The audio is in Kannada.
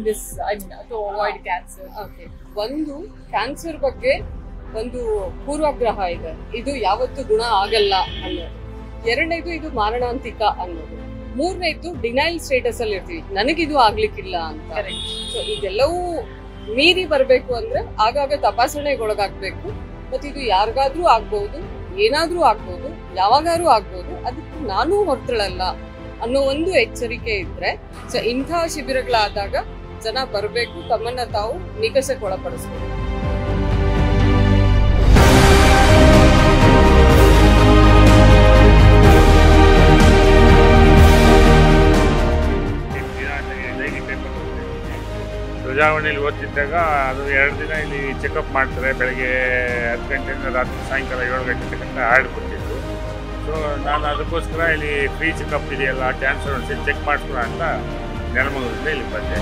this, I mean, to avoid cancer? Okay. ಒಂದು ಕ್ಯಾನ್ಸರ್ ಬಗ್ಗೆ ಒಂದು ಪೂರ್ವಗ್ರಹ ಇದೆ, ಇದು ಯಾವತ್ತು ಗುಣ ಆಗಲ್ಲ ಅನ್ನೋದು. ಎರಡನೇದು ಇದು ಮಾರಣಾಂತಿಕ ಅನ್ನೋದು. ಮೂರನೇದು ಡಿನೈಲ್ ಸ್ಟೇಟಸ್ ಅಲ್ಲಿ ಇರ್ತೀವಿ, ನನಗಿದು ಆಗ್ಲಿಕ್ಕಿಲ್ಲ ಅಂತ. ಸೊ ಇದೆಲ್ಲವೂ ಮೀರಿ ಬರ್ಬೇಕು ಅಂದ್ರೆ ಆಗಾಗ ತಪಾಸಣೆಗೊಳಗಾಗ್ಬೇಕು. ಮತ್ತೆ ಇದು ಯಾರಿಗಾದ್ರೂ ಆಗ್ಬಹುದು, ಏನಾದ್ರೂ ಆಗ್ಬಹುದು, ಯಾವಾಗಾದ್ರೂ ಆಗ್ಬಹುದು, ಅದಕ್ಕೆ ನಾನು ಹೊರತಳಲ್ಲ ಅನ್ನೋ ಒಂದು ಎಚ್ಚರಿಕೆ ಇದ್ರೆ ಸೊ ಇಂಥ ಶಿಬಿರಗಳಾದಾಗ ಜನ ಬರಬೇಕು, ತಮ್ಮನ್ನ ತಾವು ನಿಕಷಕ್ಕೆ ಒಳಪಡಿಸ್ಬೇಕು. ಧ್ವಜಾವಣಿಯಲ್ಲಿ ಓದ್ತಿದ್ದಾಗ ಅದು 2 ದಿನ ಇಲ್ಲಿ ಚೆಕಪ್ ಮಾಡ್ತಾರೆ. ಬೆಳಗ್ಗೆ 10 ಗಂಟೆಯಿಂದ ರಾತ್ರಿ ಸಾಯಂಕಾಲ 7 ಗಂಟೆ ತನಕ ಹಾರ್ಡ್ ಕೊಟ್ಟಿದ್ದು. ಸೊ ನಾನು ಅದಕ್ಕೋಸ್ಕರ ಇಲ್ಲಿ ಫ್ರೀ ಚೆಕಪ್ ಇದೆಯಲ್ಲ, ಕ್ಯಾನ್ಸರ್ ಒಂದ್ಸರಿ ಚೆಕ್ ಮಾಡಿಸ್ಕೊಳ ಅಂತ ನೆಲಮಂಗಲದಿಂದ ಇಲ್ಲಿ ಬಂದೆ.